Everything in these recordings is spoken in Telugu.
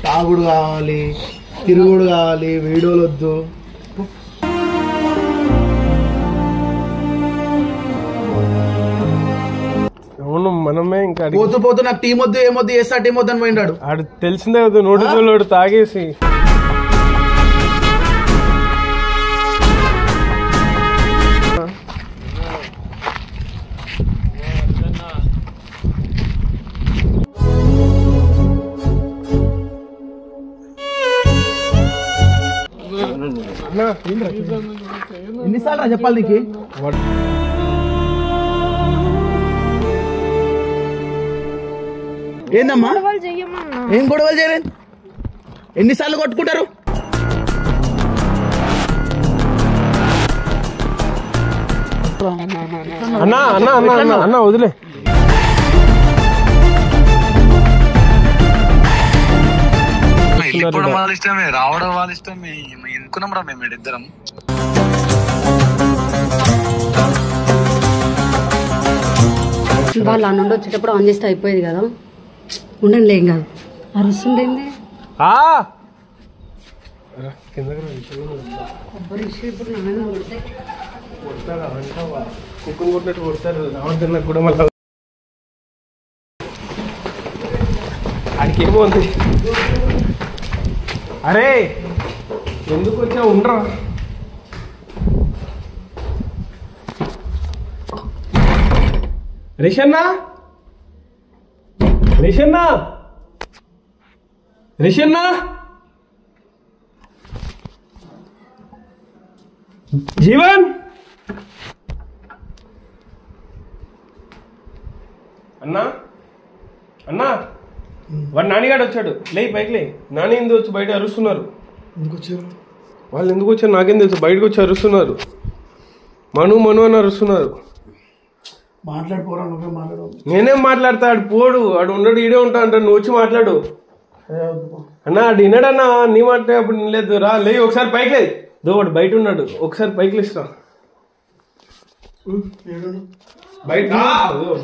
తాగుడు కావాలి, తిరుగుడు కావాలి, వీడియోలు వద్దు. అవును మనమే ఇంకా పోతూ పోతూ నాకు టీం వద్దు ఏమొద్దు చేస్తా టీం వద్దు అని పోయినాడు. ఆడు తెలిసిందే కదా నోటి తాగేసి ఎన్నిసార్లు చెప్పాలి నీకు? ఏందమ్మా ఏం గొడవలు చేయలేదు? ఎన్నిసార్లు కొట్టుకుంటారు? అన్నా అన్నా అన్నా అన్నా అన్నా వదిలే. వెళ్ళిపోవడం వాళ్ళ ఇష్టమే, రావడం వాళ్ళ ఇష్టమే. ఎందుకున్నాం రా మేము ఇద్దరం. వాళ్ళు అన్నుండి వచ్చేటప్పుడు ఆన్ చేస్తే అయిపోయేది కదా. ఉండండి ఏం కాదు. అరుస్తుండేంది కొబ్బరి ఇప్పుడు కుక్కను కొట్టినట్టు కొడతారు. రావద్దన్నా కూడా మళ్ళీ ఆడికి ఏమవుతుంది? అరే ఎందుకు వచ్చా ఉండరా? రిషన్నా రిషన్నా రిషన్నా జీవన్ అన్నా అన్నా వాడు నానిగాడు వచ్చాడు. లే పైకి లే. నాని ఎందుకు వచ్చి బయట అరుస్తున్నారు? ఎందుకు వచ్చారు వాళ్ళు? ఎందుకు వచ్చారు నాకేం తెలుసు. బయటకు వచ్చి అరుస్తున్నారు. మను మను అని అరుస్తున్నారు. మాట్లాడిపోరా, నువ్వే మాట్లాడు. నేనేం మాట్లాడతా? ఆడు పోడు, ఆడు ఉండడు, ఈడే ఉంటా అంటాడు. నువ్వు వచ్చి మాట్లాడు అన్నా. ఆడు విన్నాడన్నా నీ మాట. అప్పుడు లేదు రా. లే ఒకసారి పైకి లేదు. దో వాడు బయట ఉన్నాడు. ఒకసారి పైకి లేస్తా. బయట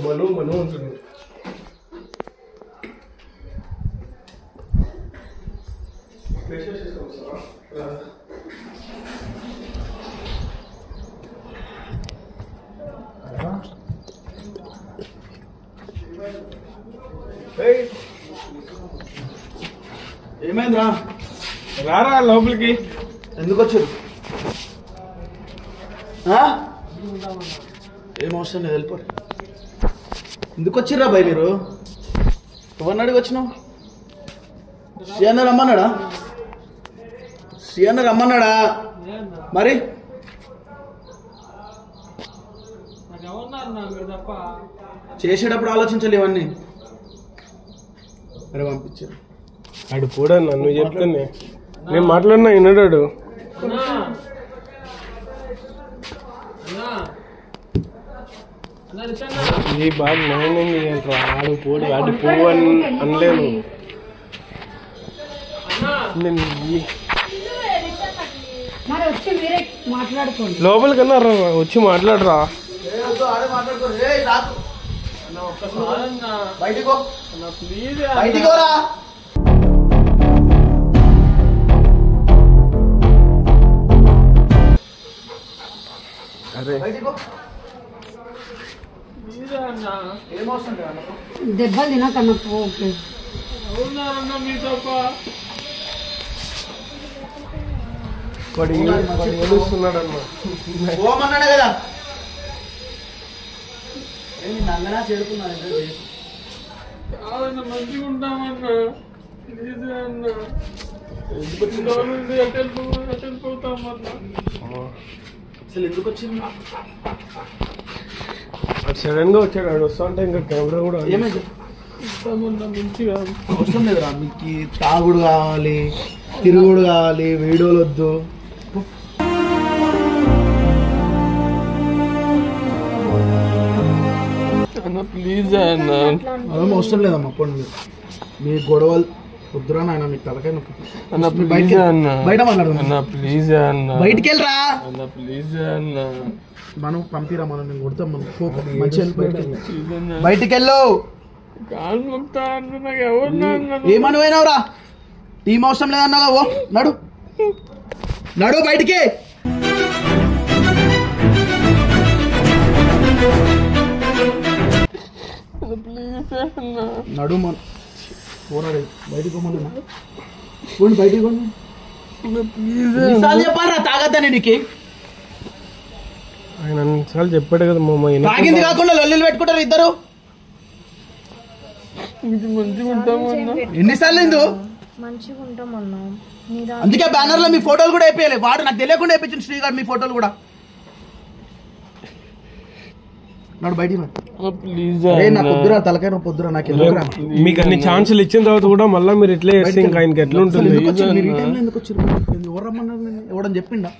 మను మను అంటున్నాడు. ఏమైందిరా? రారా లోపలికి. ఎందుకు వచ్చారు? ఏం అవసరం లేదు, వెళ్ళిపోరు. ఎందుకు వచ్చిర్రా భయ్ మీరు? ఎవరిని అడిగి వచ్చినావు? శ్రీయన్న రమ్మన్నాడా? శ్రీయన్న రమ్మన్నాడా? మరి చేసేటప్పుడు ఆలోచించాలి ఇవన్నీ. మరి పంపించారు. ఆడు కూడా నన్ను చెప్తానే నేను మాట్లాడినా విన్నాడు. ఈ బాగా నేనేం చేయాలి? ఆడు పోడు, ఆడు పువ్వు అని అనలేను లోపలికన్నా రా, వచ్చి మాట్లాడరా. అరే దెబ్బలు తినకన్నా పో. ఏడుస్తున్నాడన్నా. పోమన్నాడు కదా. నంగనా చేరుకున్నాడు. మంచిగా ఉంటామన్నా. అసలు ఎందుకు వచ్చింది? సడన్ గా వచ్చాడు. ఆడు వస్తా అంటే ఇంకా కెమెరా కూడా ఏమైంది? మంచిగా అవసరం లేదురా. మీకు తాగుడు కావాలి, తిరుగుడు కావాలి, వీడియోలు వద్దు. అన్న ప్లీజ్ అన్న. అదేం అవసరం లేదమ్మా. పండు మీ గొడవలు వద్దురా నాయన. మీకు తలకాయ నొప్పి. అన్న ప్లీజ్ అన్న. బయట మాట్లాడదాం. అన్న ప్లీజ్ అన్న. బయటికి వెళ్ళరా. అన్న ప్లీజ్ అన్న. మనం పంపిరా, మనం నేను కొడతాం. మనం మంచిగా బయటికి వెళ్ళు. కాలు మొక్తా అన్న. నాకు ఎవరు ఏమని పోయినావురా? టీం అవసరం లేదన్నాగా ఓ నడు నడు బయటికి నడు మన బయటికి పోండి బయటికి పోండి చెప్పారా తాగద్దని నీకు ఆయన అన్నిసార్లు చెప్పాడు కదా మామ తాగింది కాకుండా లొల్లిలు పెట్టుకుంటారు ఇద్దరు ఎన్నిసార్లు మంచిగా ఉంటామన్నా అందుకే బ్యానర్ లో మీ ఫోటోలు కూడా అయిపోయాలి వాడు నాకు తెలియకుండా అయిపోయింది శ్రీగారు మీ ఫోటోలు కూడా నాడు బయటికి నాకు పొద్దురా తలకాయ పొద్దురా నాకు మీకు అన్ని ఛాన్సులు ఇచ్చిన తర్వాత కూడా మళ్ళీ మీరు ఇట్లా చేస్తే ఇంకా ఆయనకి ఎట్లా ఉంటుంది ఎందుకు వచ్చారు ఎవరు రమ్మన్నారు ఎవడని చెప్పిండా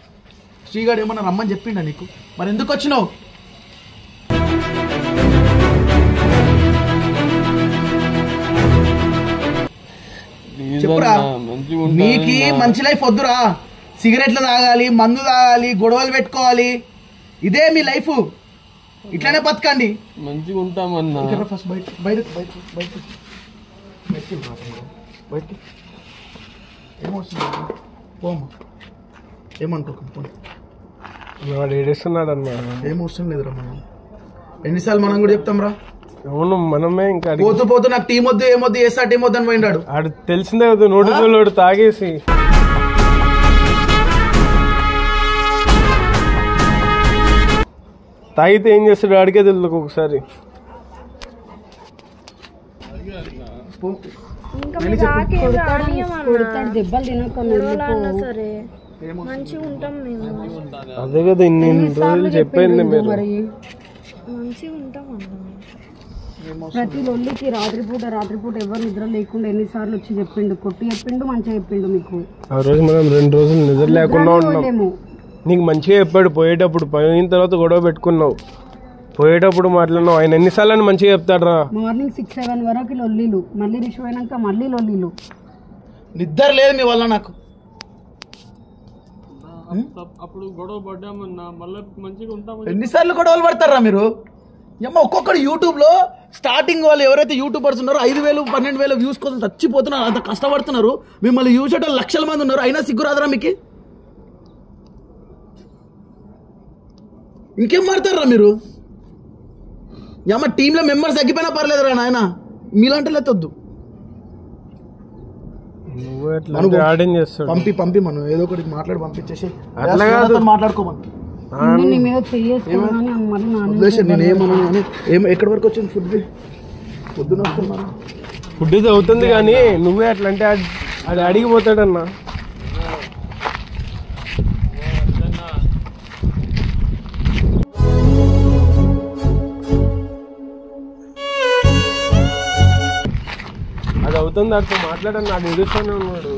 శ్రీగాడు ఏమన్నా రమ్మని చెప్పిండా నీకు మరి ఎందుకు వచ్చినావు చెప్పురా నీకు మంచి లైఫ్ వద్దురా సిగరెట్లు తాగాలి మందు తాగాలి గొడవలు పెట్టుకోవాలి ఇదే మీ లైఫ్ ఇట్లానే బతకండి మంచిగా ఉంటామన్నా ఫస్ట్ బయటికి ఏమొస్తుంది పోమా ఏమనుకోక వాడు ఏడుస్తున్నాడు అన్న ఏమవసరం లేదురా మనం ఎన్నిసార్లు మనం కూడా చెప్తాం రా అవును మనమే ఇంకా పోతూ నాకు టీం వద్దు ఏమొద్దు ఏసా టీం వద్దు అని పోయినాడు ఆడు తెలిసిందే కదా నోటితో తాగేసి తాగితే ఏం చేస్తాడు ఆడికే తెలుసు ఒకసారి దెబ్బలు తినకుండా సరే మంచిగా ఉంటాం మేము అదే కదా ఇన్ని రోజులు చెప్పింది మీరు మంచిగా ఉంటాం అన్న ప్రతి లొల్లికి రాత్రిపూట ఎవరు నిద్ర లేకుండా ఎన్నిసార్లు వచ్చి చెప్పిండు కొట్టి చెప్పిండు మంచిగా చెప్పిండు మీకు ఆ రోజు మనం 2 రోజులు నిద్ర లేకుండా ఉన్నాం నీకు మంచిగా చెప్పాడు పోయేటప్పుడు పోయిన తర్వాత గొడవ పెట్టుకున్నావు పోయేటప్పుడు మాట్లాడినావు ఆయన ఎన్నిసార్లు మంచిగా చెప్తాడు రా మార్నింగ్ 6-7 వరకు లొల్లీలు మళ్ళీ రిష్ అయినాక మళ్ళీ లొల్లీలు నిద్ర లేదు మీ వల్ల నాకు అప్పుడు గొడవ పడ్డామన్నా మళ్ళీ మంచిగా ఉంటాం ఎన్నిసార్లు గొడవలు పడతారా మీరు ఏమో ఒక్కొక్కరు యూట్యూబ్ లో స్టార్టింగ్ వాళ్ళు ఎవరైతే యూట్యూబర్స్ ఉన్నారో 5,000-12,000 వ్యూస్ కోసం చచ్చిపోతున్నారు అంత కష్టపడుతున్నారు మిమ్మల్ని యూజ్ లక్షల మంది ఉన్నారు అయినా సిగ్గు రాదరా మీకు ఇంకేం మాడతారా మీరు ఏమో టీంలో మెంబర్స్ తగ్గిపోయినా పర్లేదురా నాయన మీలాంటి లేతొద్దు పంపి మనం ఏదో ఒకటి మాట్లాడి పంపించేసి మాట్లాడుకోమని నేను ఏమన్నా కానీ ఎక్కడి వరకు వచ్చింది పొద్దున వస్తున్నాను ఫుడ్ ఇది అవుతుంది కానీ నువ్వే అట్లా అంటే అది అడిగిపోతాడన్నా అది అవుతుంది అడితో మాట్లాడని నాకు ఎదురుస్తూనే ఉన్నాడు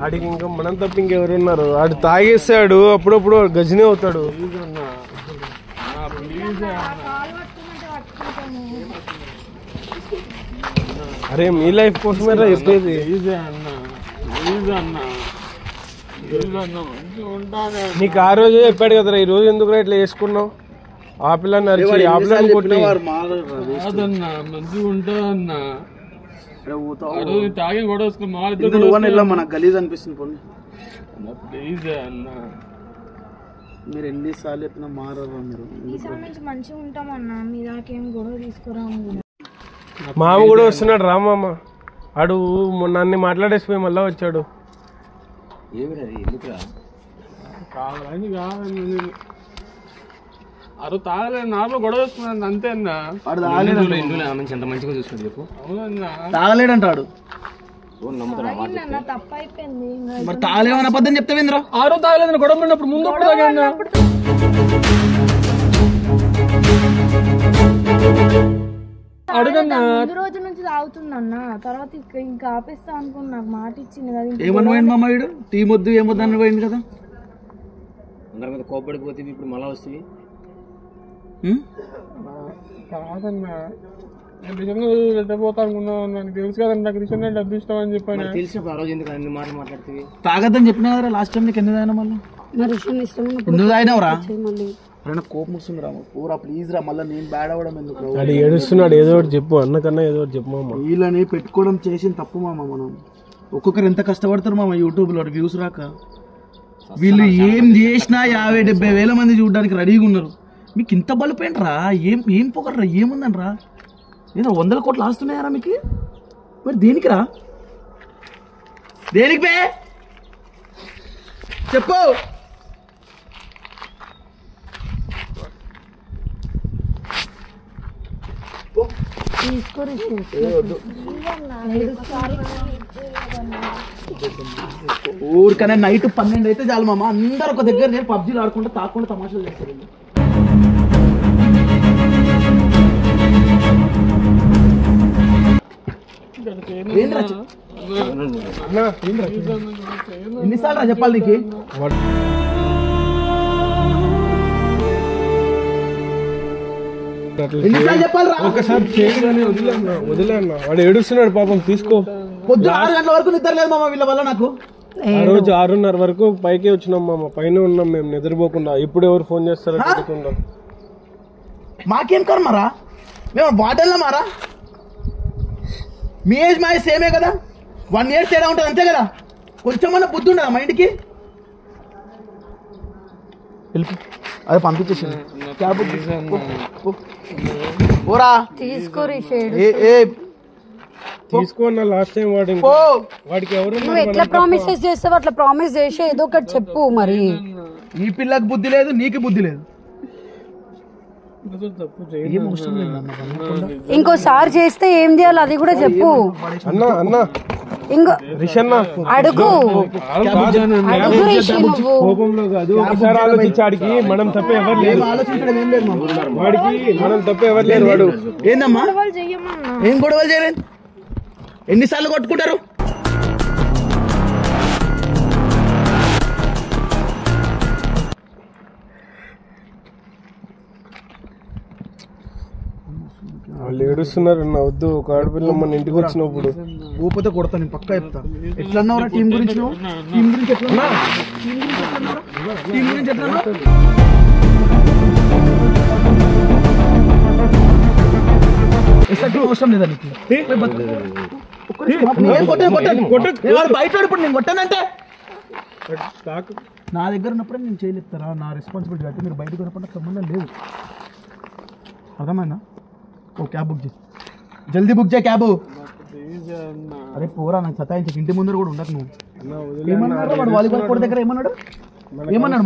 ఆడికి ఇంకా మనం తప్ప ఇంకెవరున్నారు ఆడు తాగేస్తాడు అప్పుడప్పుడు గజనే అవుతాడు అరే మీ లైఫ్ కోసమే చెప్పేది నీకు ఆ రోజే చెప్పాడు కదరా ఈ రోజు ఎందుకు ఇట్లా చేసుకున్నావు ఆ పిల్లని అరిచి ఆ పిల్లని కొట్టి మంచిగా ఉంటాదన్నా తాగి కూడా మనకు గలీజ్ అనిపిస్తుంది మీరు ఎన్నిసార్లు చెప్పినా మారరా మీరు ఈసారి నుంచి మంచిగా ఉంటామన్నా మీ దాకేం గొడవ తీసుకురాము మామ కూడా వస్తున్నాడు రా మామ ఆడు మొన్న అన్ని మాట్లాడేసిపోయి మళ్ళా వచ్చాడు అరు తాగలేదు నార్మల్ గొడవ వస్తున్నాను అంతే అన్నా ఎంత మంచిగా చూసుకుంటు చెప్పు తాగలేడంటాడు తప్పు అయిపోయింది మరి తాగలేమని అబద్ధం చెప్తావేంద్రా ఆరో తాగలేదు గొడవ పడినప్పుడు ముందు అడగన్నా ముందు రోజు నుంచి తాగుతుందన్నా తర్వాత ఇంకా ఆపేస్తా అనుకుని నాకు మాట ఇచ్చింది కదా ఏమని పోయింది మామ వీడు టీ వద్దు ఏమొద్దు అని పోయింది కదా అందరి మీద కోపడిపోతే ఇప్పుడు మళ్ళా వస్తుంది కాదన్నా పోతా అనుకున్నావు నాకు తెలుసు కదండి నాకు రిషన్ డబ్బు ఇస్తామని చెప్పాను తెలిసినప్పుడు ఆ రోజు ఎందుకు అన్ని మాటలు మాట్లాడుతుంది తాగద్దని చెప్పినా కదా లాస్ట్ టైం నీకు ఎందుకు తాగినా మళ్ళీ ఎందుకు తాగినావురా కోపం వస్తుంది రా పూరా ప్లీజ్ రా మళ్ళీ నేను బ్యాడ్ అవ్వడం ఎందుకు ఏడుస్తున్నాడు ఏదో ఒకటి చెప్పు అన్నకన్నా ఏదో ఒకటి చెప్పు మామ వీళ్ళని పెట్టుకోవడం చేసిన తప్పు మామ మనం ఒక్కొక్కరు ఎంత కష్టపడతారు మామ యూట్యూబ్లో వ్యూస్ రాక. వీళ్ళు ఏం చేసినా 50-70 వేల మంది చూడడానికి రెడీగా ఉన్నారు. మీకు ఇంత బలిపోయినరా? ఏం పొగర్రా? ఏముందనరా? ఏదో 100 కోట్లు ఆస్తున్నాయారా మీకు? మరి దేనికి రా? దేనికి బే చెప్పు. ఊరికనే నైట్ 12 అయితే చాలు మామ, అందరు ఒక దగ్గర నేను పబ్జీలు ఆడుకుంటూ తాకుండా తమాషాలు చేస్తారు. ఎన్నిసార్లు రా చెప్పాలి నీకు? ఎన్నిసార్లు చెప్పాలి రా? ఒకసారి వదిలే అన్న, వాడు ఏడుస్తున్నాడు పాపం. తీసుకో. పొద్దున 6 గంటల వరకు నిద్ర లేదు మామ వీళ్ళ వల్ల నాకు. ఆ రోజు 6:30 వరకు పైకే వచ్చినాం మామ, పైన ఉన్నాం మేము నిద్రపోకుండా. ఇప్పుడు ఎవరు ఫోన్ చేస్తారో తెలియకుండా. మాకేం కర్మరా? మేము వాటల్లా మారా? మీ ఏజ్ మా ఏజ్ సేమే కదా, 1 year తేడా ఉంటుంది అంతే కదా. కొంచెమన్నా బుద్ధి ఉండదా మైండ్కి? అదే పంపించేసింది. ఓరా తీసుకోరి తీసుకో అన్న. లాస్ట్ టైం వాడికి ఎవరు నువ్వు ఎట్లా ప్రామిసెస్ చేస్తావు అట్లా ప్రామిస్ చేసి ఏదో ఒకటి చెప్పు. మరి ఈ పిల్లకి బుద్ధి లేదు, నీకు బుద్ధి లేదు. ఇంకోసారి చేస్తే ఏం చేయాలి అది కూడా చెప్పు. అన్న ఇంకో రిషన్న అడుగు కోపంలో కాదు, ఒకసారి ఆలోచించాడికి మనం తప్ప ఎవరు లేరు. ఆలోచించడం ఏం లేదు మామ, వాడికి మనం తప్ప ఎవరు లేరు. వాడు ఏందమ్మా చెయ్యమన్నా. ఏం గొడవలు చేయలేదు? ఎన్నిసార్లు కొట్టుకుంటారు? వాళ్ళు ఏడుస్తున్నారు. నా వద్దు, ఒక ఆడపిల్ల మన ఇంటికి వచ్చినప్పుడు ఊపితే కొడతా, నేను పక్కా చెప్తా. ఎట్లా అన్నావురా టీం గురించి? నువ్వు టీం గురించి ఎట్లా అవసరం లేదా నీకు? బయట ఇప్పుడు నేను కొట్టానంటే నా దగ్గర ఉన్నప్పుడే నేను చేయలేస్తారా? నా రెస్పాన్సిబిలిటీ అయితే మీరు బయటకు కొనకుండా సంబంధం లేదు. అర్థమైనా? ఓ క్యాబ్ బుక్ చేయి, జల్దీ బుక్ చేయి క్యాబ్. అరే పోరా, నాకు సతాయించి ఇంటి ముందర కూడా ఉండకు నువ్వు. ఏమన్నాడు వాడు? వాలీబాల్ కోర్ట్ దగ్గర ఏమన్నాడు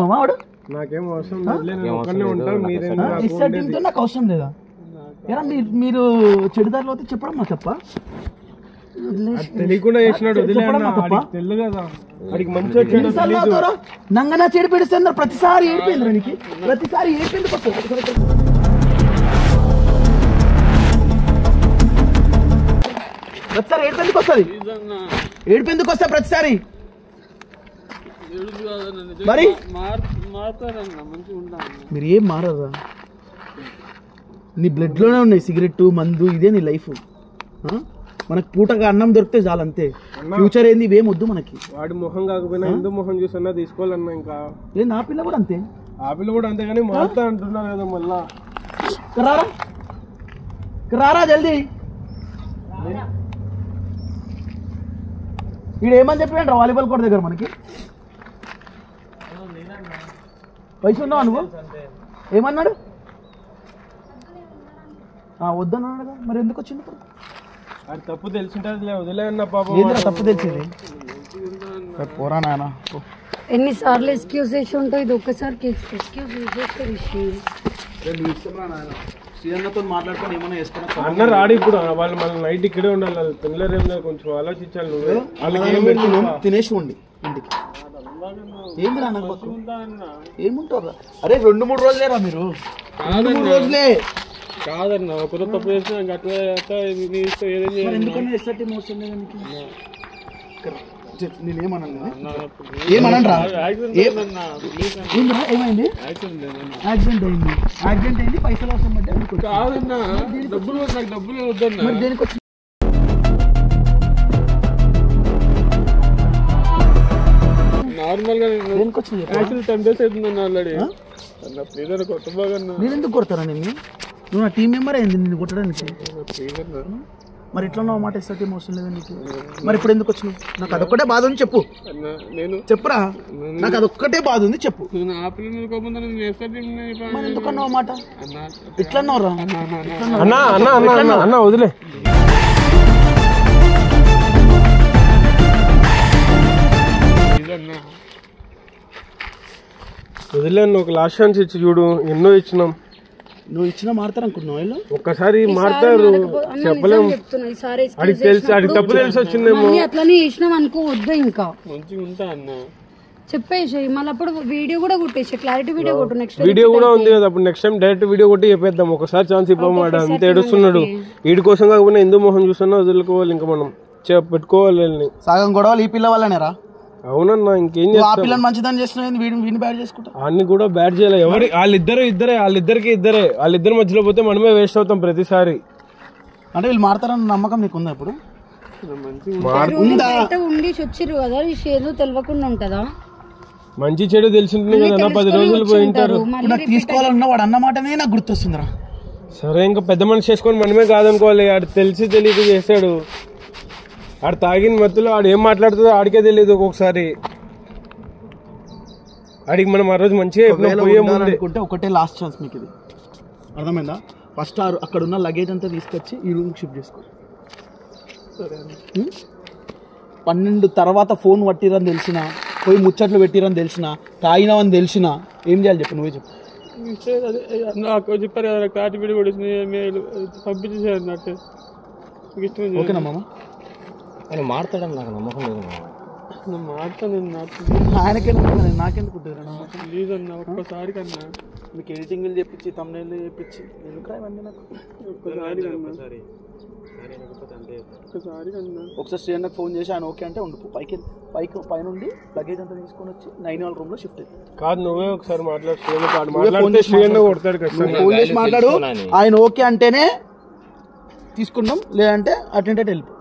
మామ వాడు? నాకేం అవసరం లేదు, నాకు అవసరం లేదా? ఎలా మీరు చెడుదారిలో అయితే చెప్పడం మా తప్ప? తెలియకుండా చేసినాడు. తెలుగు కదా వాడికి మంచిగా నంగనా చెడు పెడిస్తే ప్రతిసారి ఏడిపోయింది నీకు. ప్రతిసారి ఏడిపోయింది ప్రతిసారి ఏడిపోయిందుకు వస్తుంది. ఏడిపోయిందుకు వస్తా ప్రతిసారి. మరి మీరు ఏం మారదా? నీ బ్లడ్లోనే ఉన్నాయి సిగరెట్, మందు, ఇదే నీ లైఫ్. మనకు పూటగా అన్నం దొరికితే చాలు అంతే. ఫ్యూచర్ ఏంది ఇవేం వద్దు మనకి. వాడి మొహం కాకపోయినా హిందూ మొహం చూసన్నా తీసుకోవాలన్నా. ఇంకా నా పిల్ల కూడా అంతే, ఆ పిల్ల కూడా అంతే. కానీ మారుతా అంటున్నారు కదా మళ్ళా. రారా జల్దీ. వీడు ఏమని చెప్పాడు వాలీబాల్ కోర్ట్ దగ్గర మనకి? వయసు ఉన్నావా నువ్వు? ఏమన్నాడు? వద్దన్నాడు కదా, మరి ఎందుకు వచ్చింది? అది తప్పు తెలిసింటే వదిలే అన్న పాపం. ఏంద్రా తప్పు తెలిసేది? పోరా నాయన. ఎన్నిసార్లు ఎక్స్క్యూజ్ చేసి ఉంటావు, ఇది ఒక్కసారి ఎక్స్క్యూజ్ శ్రీఅన్నతో మాట్లాడుకొని ఏమైనా వేసుకున్నా అన్న రాడు ఇప్పుడు. వాళ్ళు మన నైట్ ఇక్కడే ఉండాలి, వాళ్ళు తినలేరేం లేదు. కొంచెం ఆలోచించాలి. నువ్వు వాళ్ళకి ఏం పెడుతున్నావు? తినేసి ఉండి ఇంటికి ఏంది రా నాకు ఏముంటారా? అరే 2-3 రోజులేరా మీరు? 2-3 రోజులే కాదన్న. ఒకరు తప్పు చేసిన ఎందుకన్నా ఎస్ఆర్టీ మోసం లేదానికి? నేనేమన్నాను? ఏమన్నా ఏమైంది? యాక్సిడెంట్ అయింది. యాక్సిడెంట్ అయింది, పైసలు అవసరం పడ్డా. డబ్బులు వద్దన్నా. మరి దేనికి వచ్చి నార్మల్ గా దేనికి వచ్చింది? 10 days అవుతుందన్న ఆల్రెడీ. నేను ఎందుకు కొడతారా? నేను నువ్వు నా టీం మెంబర్ అయింది నిన్ను కొట్టడానికి. మరి ఎట్లా ఉన్నావు మాట ఎస్ఆర్ టీం అవసరం లేదా నీకు? మరి ఇప్పుడు ఎందుకు వచ్చినావు? నాకు అదొక్కటే బాధ ఉంది, చెప్పు. చెప్పురా, నాకు అదొక్కటే బాధ ఉంది, చెప్పు. మరి ఎందుకన్నావు మాట? ఎట్లా అన్నావురా? అన్న వదిలే. వదిలేను, ఒక లాస్ట్ ఛాన్స్ ఇచ్చి చూడు. ఎన్నో ఇచ్చినాం. నువ్వు ఇచ్చినా మారుతారు అనుకున్నావు వీళ్ళు? ఒక్కసారి మారుతారు, చెప్పలేము. అడిగి తెలిసి అడిగి తప్పు తెలిసి వచ్చిందేమో. అట్లనే చేసినాం అనుకో, వద్దు ఇంకా చెప్పేసి మళ్ళీ అప్పుడు వీడియో కూడా కొట్టేసి క్లారిటీ వీడియో కొట్టు. నెక్స్ట్ వీడియో కూడా ఉంది కదా, అప్పుడు నెక్స్ట్ టైం డైరెక్ట్ వీడియో కొట్టి చెప్పేద్దాం. ఒకసారి ఛాన్స్ ఇవ్వమాట. అంత ఏడుస్తున్నాడు, వీడి కోసం కాకపోయినా హిందూ మొహం చూస్తున్నా వదులుకోవాలి. ఇంకా మనం పెట్టుకోవాలి. సగం గొడవలు ఈ పిల్ల వల్లనేరా? అవునన్నా, ఇంకేం ఆ పిల్లని మంచిదని చేస్తున్నావు, వీడిని బ్యాడ్ చేసుకుంటా. అన్ని కూడా బ్యాడ్ చేయాలి. ఎవరి వాళ్ళిద్దరి మధ్యలో పోతే మనమే వేస్ట్ అవుతాం ప్రతిసారి. అంటే వీళ్ళు మారుతారన్న నమ్మకం నీకు ఉందా? ఇప్పుడు ఉండి వచ్చిర్రు కదా, ఏదో తెలియకుండా ఉంటదా? మంచి చెడు తెలిసింటుంది కదా, 10 రోజులు పోయి ఉంటారు. నాకు తీసుకోవాలన్నా వాడు అన్నమాటనే నాకు గుర్తొస్తుందిరా. సరే, ఇంకా పెద్ద మనిషి చేసుకొని మనమే కాదనుకోవాలి. ఆడు తెలిసి తెలియక చేశాడు. ఆడు తాగిన మత్తులో ఆడు ఏం మాట్లాడుతుందో ఆడికే తెలియదు ఒక్కొక్కసారి. ఆడికి మనం ఆ రోజు మంచిగా అనుకుంటే ఒకటే లాస్ట్ ఛాన్స్ మీకు, ఇది అర్థమైందా? ఫస్ట్ అక్కడ ఉన్న లగేజ్ అంతా తీసుకొచ్చి ఈ రూమ్కి షిఫ్ట్ చేసుకో. 12 తర్వాత ఫోన్ పట్టిరని తెలిసిన, పోయి ముచ్చట్లు పెట్టిరని తెలిసిన, తాగినావని తెలిసిన ఏం చేయాలి చెప్పు, నువ్వే చెప్పు. నాకు చెప్పారు కదా, క్లారిటీ వీడియో కూడా పంపించేసారు నాకు. ఓకేనా మామ? ఆయన మారుతాడని నాకు నమ్మకం లేదు. నాకెందుకు ప్లీజ్ అన్న, ఒక్కసారి కన్నా. మీకు ఎడిటింగ్లు చెప్పించి తమ్నైల్ చెప్పించి ఎందుకు ఇవన్నీ నాకు? ఒకసారి శ్రీయన్నకు ఫోన్ చేసి ఆయన ఓకే అంటే ఉండు, పైనుండి లగేజ్ అంతా తీసుకొని వచ్చి 9 రూమ్ లో షిఫ్ట్ అవుతుంది. కాదు, నువ్వే ఒకసారి మాట్లాడు. ఫోన్ చేసి మాట్లాడు. ఆయన ఓకే అంటేనే తీసుకుందాం, లేదంటే అటెండెంట్ వెళ్ళిపో.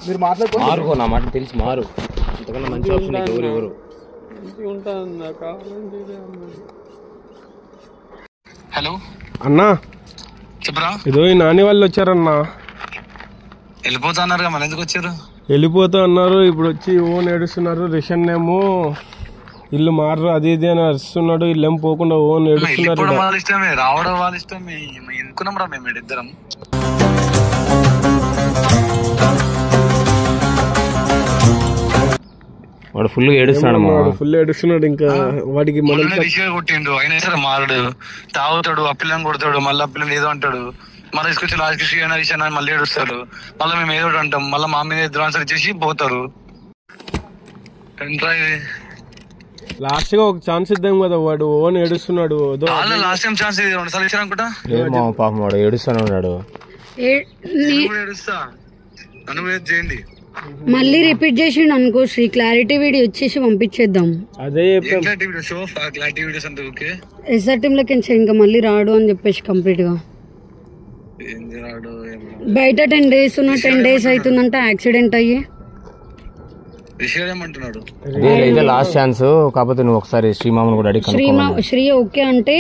మీరు మాట్లాడుకో. నా మాట తెలిసి మారు. ఇంతకన్నా మంచి ఆప్షన్ ఎవరు? హలో అన్నా, చెప్పరా. ఏదో ఈ నాని వాళ్ళు వచ్చారన్నా. వెళ్ళిపోతా అన్నారు, మళ్ళీ ఎందుకు వచ్చారు? వెళ్ళిపోతా అన్నారు. ఇప్పుడు వచ్చి ఓన్ ఏడుస్తున్నారు. రిషన్ ఏమో ఇల్లు మారు అది ఇది అని అరుస్తున్నాడు. ఇల్లేం పోకుండా ఓన్ ఏడుస్తున్నారు. వాళ్ళ ఇష్టమే, రావడం వాళ్ళ ఇష్టమే. ఎందుకున్నాం రా మేము ఇద్దరం. వాడు ఫుల్ ఏడుస్తున్నాడు. ఇంకా వాడికి కొట్టిండు, అయినా సరే మారడు. తాగుతాడు, ఆ పిల్లని కొడతాడు, మళ్ళీ ఆ పిల్లని ఏదో అంటాడు. మళ్ళీ తీసుకొచ్చి లాస్ట్ శ్రీయన మళ్ళీ ఏడుస్తాడు. మళ్ళీ మేము ఏదో అంటాం, మళ్ళీ మా మీద ఎదురు ఆన్సర్ ఇచ్చేసి పోతారు. లాస్ట్ గా ఒక ఛాన్స్ ఇద్దాం కదా, వాడు ఓన్ ఏడుస్తున్నాడు. లాస్ట్ టైం ఛాన్స్ 2 సార్లు ఇచ్చారు అనుకుంటా. పాపం వాడు ఏడుస్తూనే ఉన్నాడు. ఏడుస్తా అనుభవం చేయండి. మళ్ళీ రిపీట్ చేసిండు అనుకో శ్రీ, క్లారిటీ వీడియో వచ్చేసి పంపించేద్దాం. అదే ఎస్ఆర్ టీమ్ లోకి ఇంకా మళ్ళీ రాడు అని చెప్పేసి కంప్లీట్ గా. బయట 10 days ఉన్న 10 days అవుతుందంట యాక్సిడెంట్ అయ్యి. లాస్ట్ ఛాన్స్ కాకపోతే నువ్వు ఒకసారి శ్రీమామను కూడా అడిగి శ్రీ ఓకే అంటే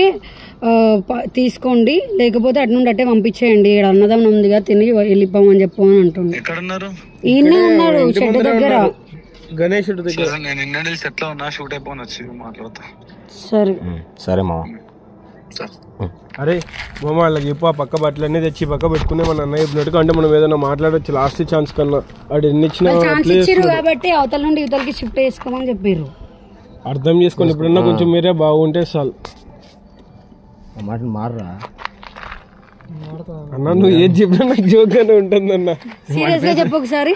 తీసుకోండి, లేకపోతే అటు నుండి అట్టే పంపించేయండి. ఇక్కడ అన్నదమ్మున ఉందిగా, తిని వెళ్ళిపోమని చెప్పు అని అంటుండే. ఈయనే ఉన్నాడు చెట్టు దగ్గర, గణేశుడి దగ్గర. సరే సరే మామ. అరే మామ, వాళ్ళకి చెప్పు, ఆ పక్క బట్టలన్నీ తెచ్చి పక్క పెట్టుకునే మన అన్నయ్య చెప్పినట్టుగా. అంటే మనం ఏదైనా మాట్లాడచ్చు లాస్ట్ ఛాన్స్ కన్నా. వాడు ఎన్ని ఇచ్చినా కాబట్టి అవతల నుండి ఇవతలకి షిఫ్ట్ చేసుకోమని చెప్పారు. అర్థం చేసుకోండి. ఇప్పుడన్నా కొంచెం మీరే బాగుంటే చాలు. మాటలు మారరా అన్న, నువ్వు ఏది చెప్పినా నాకు జోక్ గానే ఉంటుంది అన్న. సీరియస్ గా చెప్పు ఒకసారి.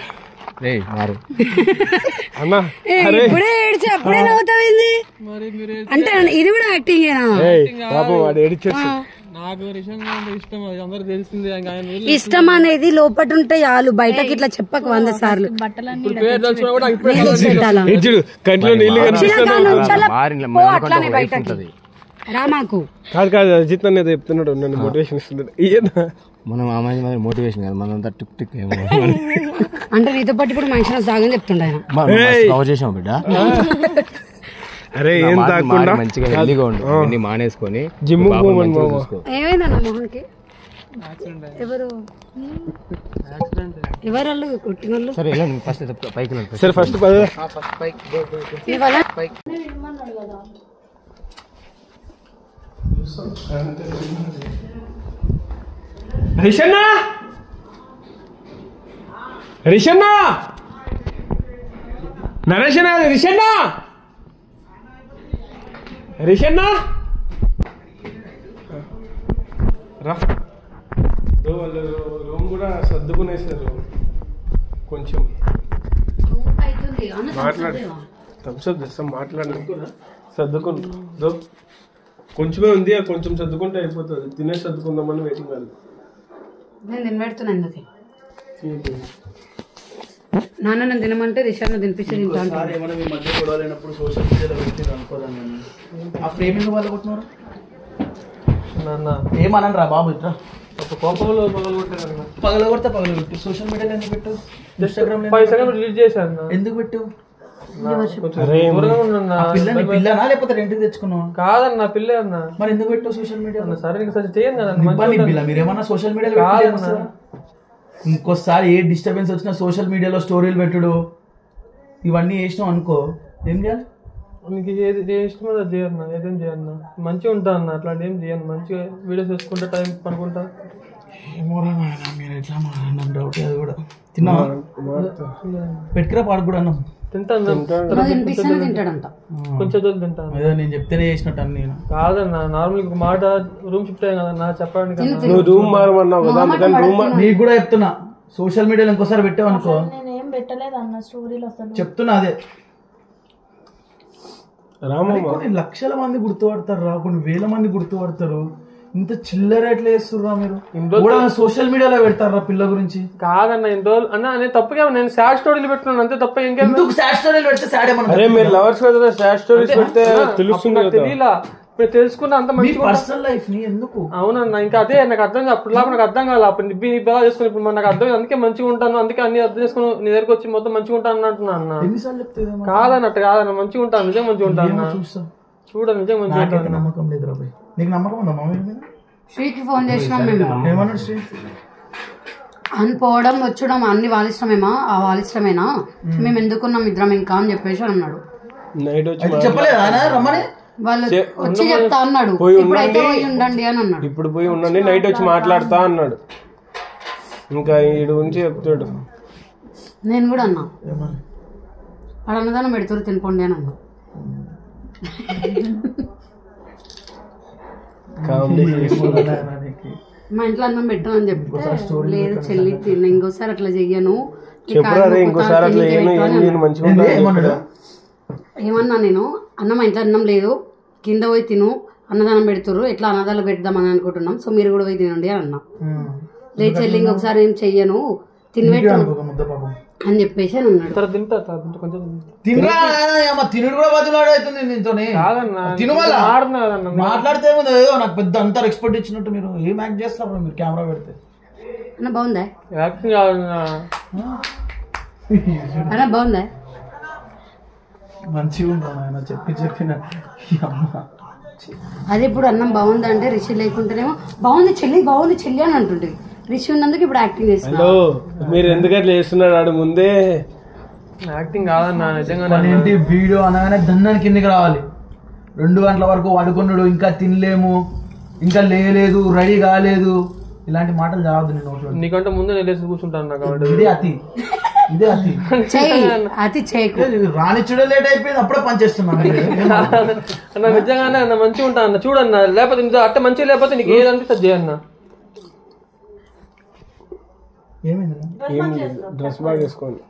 అన్నా అప్పుడే నవ్వుతావింది అంటే ఇది కూడా యాక్టింగ్ పాపం వాడు ఏడిచేసి. ఇష్టం అనేది లోపట ఉంటే చాలు, బయటకి ఇట్లా చెప్పక 100 సార్లు. కంట్లో నీళ్ళు అట్లానే బయటకి రామాకు. కాదు అజిత్ అనేది చెప్తున్నాడు, నన్ను మోటివేషన్ ఇస్తున్నాడు. మనం ఆ మంచి మోటివేషన్ కాదు, మనంతా టిక్ టిక్ అంటే నీతో పాటు ఇప్పుడు మనిషి సాగని చెప్తుండే ఆయన. చేసాం బిడ్డ. అరే ఏం తాగకుండా మంచిగా హెల్దీగా ఉండు, మానేసుకొని జిమ్ ఏమైందన్న మోహన్కి? ఎవరు ఎవరు కొట్టిన వాళ్ళు? సరే ఫస్ట్ పైకి వెళ్ళండి. సరే ఫస్ట్ రిషన్నా రిషన్నా నరేషన్నా రిషన్నా రిషన్నా రా వాళ్ళు రూమ్ కూడా సర్దుకునేసారు కొంచెం మాట్లాడు థమ్స్అప్ తెస్తాం మాట్లాడు సర్దుకుంటూ కొంచెమే ఉంది కొంచెం సర్దుకుంటే అయిపోతుంది తినేసి సర్దుకుందామని వెయిటింగ్ కాదు నేను తినబెడుతున్నా ఎందుకు నాన్న నేను తినమంటే రిషాను తినిపించి తింటాను. ఏమైనా మీ మధ్య గొడవలైనప్పుడు సోషల్ మీడియాలో పెట్టి అనుకోదాన్ని ఆ ఫ్రేమ్ ఎందుకు వాళ్ళు కొట్టినారు ఏమనను రా బాబు ఇట్లా కోపంలో పగలగొడితే సోషల్ మీడియాలో ఎందుకు పెట్టు ఇన్స్టాగ్రామ్ రిలీజ్ చేశాను ఎందుకు పెట్టు పిల్లనా లేకపోతే రెంట్కి తెచ్చుకున్నావు కాదన్న పిల్లే అన్న మరి ఎందుకు పెట్టావు సోషల్ మీడియా సరే చేయండి కదా మీరేమన్నా సోషల్ మీడియాలో ఇంకోసారి ఏ డిస్టర్బెన్స్ వచ్చినా సోషల్ మీడియాలో స్టోరీలు పెట్టుడు ఇవన్నీ చేసినావు అనుకో ఏం చేయాలి నీకు ఏది ఇష్టమో అది చేయన్నా ఏదేం చేయన్నా మంచిగా ఉంటా అన్న అట్లాంటి ఏం చేయను మంచిగా వీడియోస్ వేసుకుంటా టైం పనుకుంటా ఏమోరా మీరు ఎట్లా మాట్లాడినాం డౌట్ అది కూడా తిన్నా పెట్టుకురా పాడు కూడా అన్నాం తింటాడంట కొంచెం తింటాను నేను చెప్తేనే చేసినట్టు అన్ని కాదన్న నార్మల్ ఒక మాట రూమ్ షిఫ్ట్ అయ్యాను కదన్నా చెప్పడానికి రూమ్ మారమన్నావు కదా నీకు కూడా చెప్తున్నా సోషల్ మీడియాలో ఇంకోసారి పెట్టావు అనుకో నేనేం పెట్టలేదు అన్న స్టోరీలో అసలు చెప్తున్నా అదే కొన్ని లక్షల మంది గుర్తుపడతారు రా కొన్ని వేల మంది గుర్తుపడతారు ఇంత చిల్లర ఎట్లా చేస్తుర్రా మీరు కూడా సోషల్ మీడియాలో పెడతారా పిల్ల గురించి కాదన్న ఇన్ని రోజులు అన్న నేను తప్పగా నేను సాడ్ స్టోరీలు పెట్టుకున్నాను అంతే తప్ప ఇంకెందుకు సాడ్ స్టోరీలు పెడితే సాడ్ ఏమన్నా అరే మీరు లవర్స్ పెడితే సాడ్ స్టోరీస్ పెడితే తెలుస్తుంది తెలియలా ఇప్పుడు తెలుసుకున్నా అంత మంచి పర్సనల్ లైఫ్ ని ఎందుకు అవునన్నా ఇంకా అదే నాకు అర్థం అప్పుడు నాకు అర్థం కాదు అప్పుడు నీ బాగా చేసుకుని ఇప్పుడు నాకు అర్థం అందుకే మంచిగా ఉంటాను అందుకే అన్ని అర్థం చేసుకుని నీ దగ్గరకు వచ్చి మొత్తం మంచిగా ఉంటాను అంటున్నా అన్న ఎన్నిసార్లు చెప్తే కాదన్నట్టు కాదన్న మంచిగా ఉంటాను నిజంగా మంచిగా ఉంటాను చూస్తా చూడ నిజంగా మంచిగా ఉంటాను నమ్మకం లేదు రా భయ్ నీకు నమ్మకం ఉందా మా మీద శ్రీకి ఫోన్ చేసినాం మేము ఏమన్నాడు శ్రీ అని పోవడం వచ్చడం అన్ని వాళ్ళిష్టమేమా ఆ వాళ్ళిష్టమేనా మేము ఎందుకున్నాం ఇద్దరం ఇంకా అని చెప్పేసి అన్నాడు నైట్ వచ్చి చెప్పలేదా రమ్మని వాళ్ళు వచ్చి చెప్తా అన్నాడు ఇప్పుడైతే పోయి ఉండండి అని అన్నాడు ఇప్పుడు పోయి ఉండండి నైట్ వచ్చి మాట్లాడతా అన్నాడు ఇంకా వీడి గురించి చెప్తాడు నేను కూడా అన్నా వాడు అన్నదానం పెడుతురు తినిపోండి అని అన్నా మా ఇంట్లో అన్నం పెట్టాను అని చెప్తే లేదు చెల్లి తిన్న ఇంకోసారి అట్లా చెయ్యను ఏమన్నా నేను అన్న మా ఇంట్లో అన్నం లేదు కింద పోయి తిను అన్నదానం పెడుతురు ఎట్లా అన్నదానం పెడదామని అనుకుంటున్నాం సో మీరు కూడా పోయి తినండి అని అన్నా లేదు చెల్లి ఇంకొకసారి ఏం చెయ్యను తినబెట్టు అని చెప్పేసి అని అన్నాడు తినుడు కూడా బతులాడు అవుతుంది దీంతో తిను మాట్లాడితే ఏదో నాకు పెద్ద అంతా ఎక్స్పర్ట్ ఇచ్చినట్టు మీరు ఏం యాక్ట్ చేస్తారు మీరు కెమెరా పెడితే అన్న బాగుందా అన్న బాగుందా మంచిగా ఉందా ఆయన చెప్పిన అది ఇప్పుడు అన్నం బాగుందా అంటే రిషి లేకుంటేనేమో బాగుంది చెల్లి అని అంటుండే రిషి ఉన్నందుకు ఇప్పుడు యాక్టింగ్ చేస్తున్నా మీరు ఎందుకు అట్లా చేస్తున్నాడు ఆడు ముందే యాక్టింగ్ కాదన్నా నిజంగా ఏంటి వీడియో అనగానే దండానికి కిందకి రావాలి 2 గంటల వరకు పడుకున్నాడు ఇంకా తినలేము ఇంకా లేదు రెడీ కాలేదు ఇలాంటి మాటలు జవాబు నేను నీకంటే ముందు నేను లేచి కూర్చుంటాను కాబట్టి ఇదే అతి రానిచ్చుడే లేట్ అయిపోయింది అప్పుడే పనిచేస్తున్నాను నిజంగానే అన్న మంచిగా ఉంటా అన్న చూడన్న లేకపోతే అట్ట మంచిగా లేకపోతే నీకు ఏది అనిపిస్తుంది చేయన్న డ్రెస్ బాగా వేసుకోండి